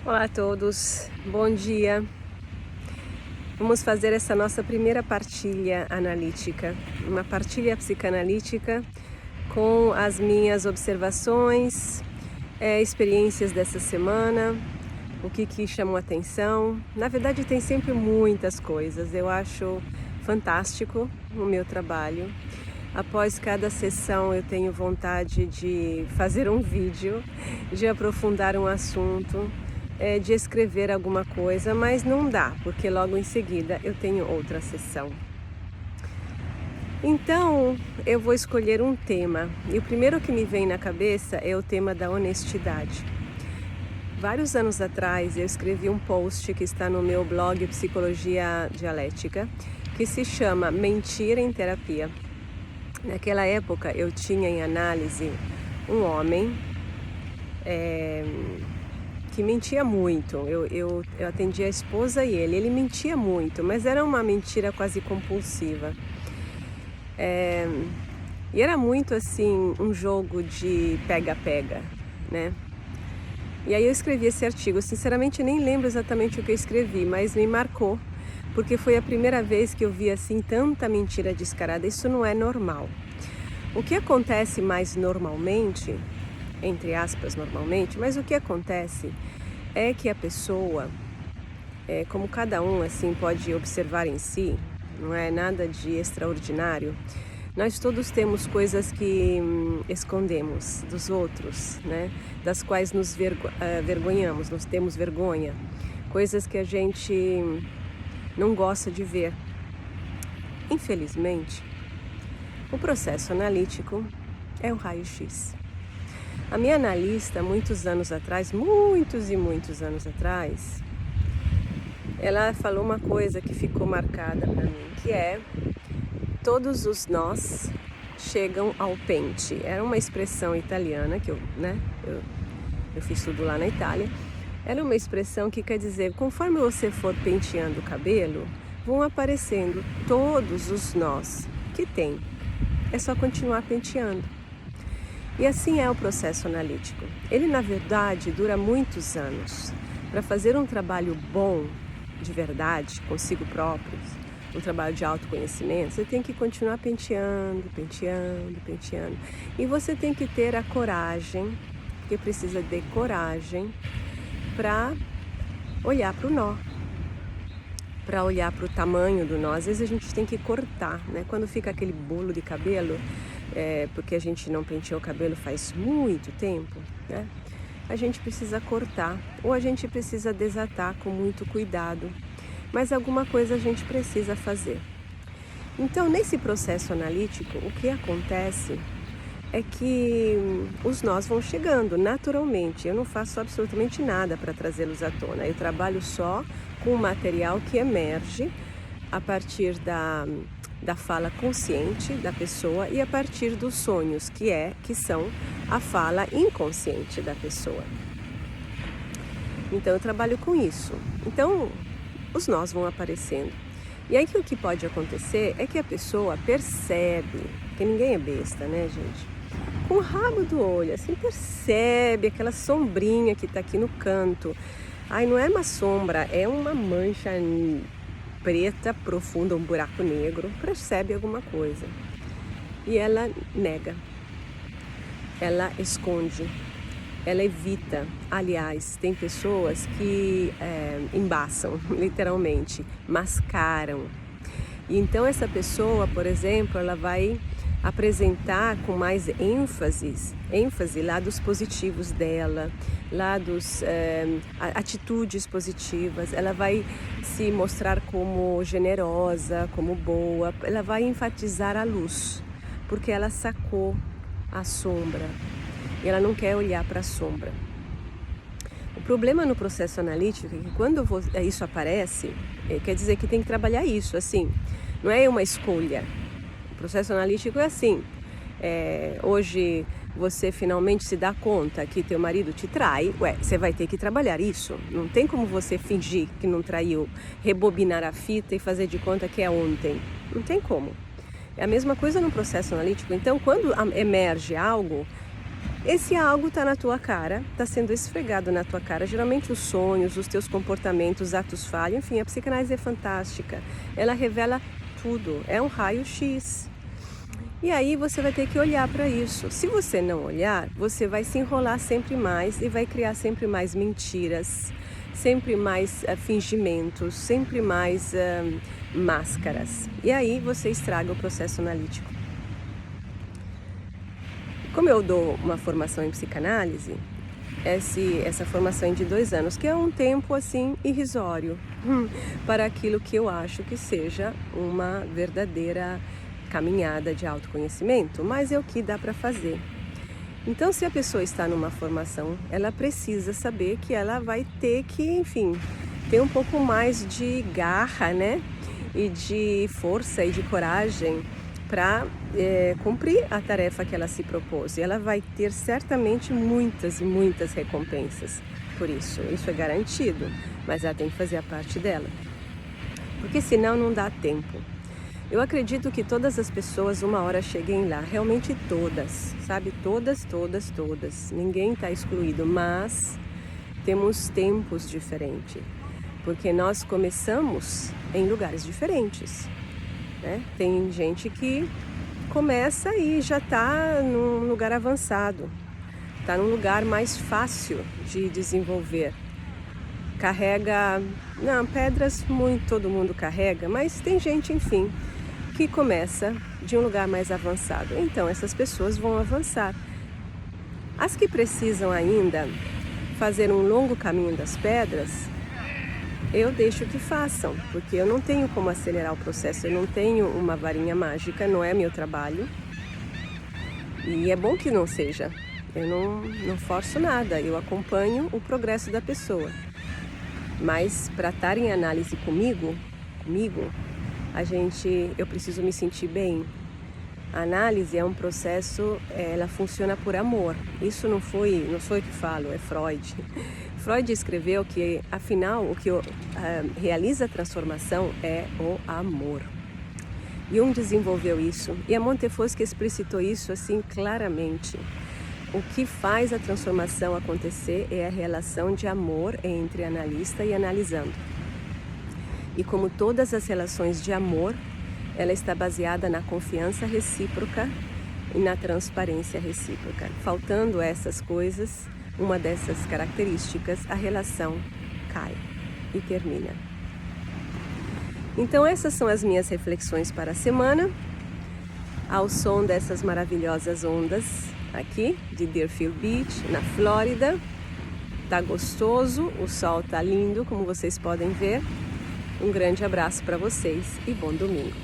Olá a todos, bom dia. Vamos fazer essa nossa primeira partilha analítica, uma partilha psicanalítica com as minhas observações, experiências dessa semana, o que chamou atenção. Na verdade tem sempre muitas coisas, eu acho fantástico o meu trabalho. Após cada sessão eu tenho vontade de fazer um vídeo, de aprofundar um assunto, de escrever alguma coisa, mas não dá, porque logo em seguida eu tenho outra sessão. Então eu vou escolher um tema, e o primeiro que me vem na cabeça é o tema da honestidade. Vários anos atrás eu escrevi um post que está no meu blog Psicologia Dialética, que se chama Mentir em Terapia. Naquela época eu tinha em análise um homem que mentia muito. Eu atendia a esposa e ele mentia muito, mas era uma mentira quase compulsiva. E era muito assim, um jogo de pega-pega, né? E aí eu escrevi esse artigo, sinceramente nem lembro exatamente o que eu escrevi, mas me marcou, porque foi a primeira vez que eu vi assim tanta mentira descarada. Isso não é normal. O que acontece mais normalmente, entre aspas normalmente, mas o que acontece é que a pessoa, como cada um assim pode observar em si, não é nada de extraordinário, nós todos temos coisas que escondemos dos outros, né? Das quais nos vergonhamos, nós temos vergonha, coisas que a gente não gosta de ver. Infelizmente, o processo analítico é o raio-x. A minha analista, muitos anos atrás, muitos anos atrás, ela falou uma coisa que ficou marcada para mim, que é: todos os nós chegam ao pente. Era uma expressão italiana que eu fiz tudo lá na Itália. Era uma expressão que quer dizer, conforme você for penteando o cabelo, vão aparecendo todos os nós que tem. É só continuar penteando. E assim é o processo analítico. Ele, na verdade, dura muitos anos. Para fazer um trabalho bom, de verdade, consigo próprio, um trabalho de autoconhecimento, você tem que continuar penteando. E você tem que ter a coragem, porque precisa de coragem, para olhar para o nó, para olhar para o tamanho do nó. Às vezes a gente tem que cortar, né? Quando fica aquele bolo de cabelo, porque a gente não penteou o cabelo faz muito tempo, né? A gente precisa cortar, ou a gente precisa desatar com muito cuidado, mas alguma coisa a gente precisa fazer. Então, nesse processo analítico, o que acontece é que os nós vão chegando naturalmente. Eu não faço absolutamente nada para trazê-los à tona. Eu trabalho só com o material que emerge a partir da fala consciente da pessoa e a partir dos sonhos, que são a fala inconsciente da pessoa. Então eu trabalho com isso. Então os nós vão aparecendo. E aí o que pode acontecer é que a pessoa percebe, porque ninguém é besta, né, gente? Com o rabo do olho, assim, percebe aquela sombrinha que está aqui no canto. Ai, não é uma sombra, é uma mancha preta, profunda, um buraco negro, percebe alguma coisa. E ela nega, ela esconde, ela evita. Aliás, tem pessoas que embaçam, literalmente, mascaram. E então essa pessoa, por exemplo, ela vai apresentar com mais ênfase lados positivos dela, atitudes positivas. Ela vai se mostrar como generosa, como boa. Ela vai enfatizar a luz, porque ela sacou a sombra e ela não quer olhar para a sombra. O problema no processo analítico é que quando isso aparece, quer dizer que tem que trabalhar isso, assim, não é uma escolha. O processo analítico é assim, hoje você finalmente se dá conta que teu marido te trai, você vai ter que trabalhar isso. Não tem como você fingir que não traiu, rebobinar a fita e fazer de conta que é ontem. Não tem como. É a mesma coisa no processo analítico. Então, quando emerge algo, Esse algo está na tua cara, está sendo esfregado na tua cara. Geralmente os sonhos, os teus comportamentos, os atos falhos, enfim, a psicanálise é fantástica. Ela revela tudo, é um raio-x. E aí você vai ter que olhar para isso. Se você não olhar, você vai se enrolar sempre mais e vai criar sempre mais mentiras, sempre mais fingimentos, sempre mais máscaras. E aí você estraga o processo analítico. Como eu dou uma formação em psicanálise, essa formação é de 2 anos, que é um tempo assim irrisório para aquilo que eu acho que seja uma verdadeira caminhada de autoconhecimento, mas é o que dá para fazer. Então, se a pessoa está numa formação, ela precisa saber que ela vai ter que, enfim, ter um pouco mais de garra, né? E de força e de coragem para cumprir a tarefa que ela se propôs. E ela vai ter certamente muitas e muitas recompensas por isso. Isso é garantido, mas ela tem que fazer a parte dela. Porque senão não dá tempo. Eu acredito que todas as pessoas uma hora cheguem lá, realmente todas, sabe? Todas. Ninguém está excluído, mas temos tempos diferentes, porque nós começamos em lugares diferentes, né? Tem gente que começa e já está num lugar avançado, está num lugar mais fácil de desenvolver. Carrega, não, pedras todo mundo carrega, mas tem gente, enfim, que começa de um lugar mais avançado. Então, essas pessoas vão avançar. As que precisam ainda fazer um longo caminho das pedras, eu deixo que façam, porque eu não tenho como acelerar o processo, eu não tenho uma varinha mágica, não é meu trabalho. E é bom que não seja. Eu não forço nada, eu acompanho o progresso da pessoa. Mas para estar em análise comigo, eu preciso me sentir bem. A análise é um processo, ela funciona por amor. Isso não sou eu que falo, é Freud. Freud escreveu que, afinal, o que realiza a transformação é o amor. Jung desenvolveu isso e a Montefoschi explicitou isso assim claramente. O que faz a transformação acontecer é a relação de amor entre analista e analisando. E como todas as relações de amor, ela está baseada na confiança recíproca e na transparência recíproca. Faltando essas coisas, uma dessas características, a relação cai e termina. Então essas são as minhas reflexões para a semana, ao som dessas maravilhosas ondas aqui de Deerfield Beach, na Flórida. Tá gostoso, o sol tá lindo, como vocês podem ver. Um grande abraço para vocês e bom domingo.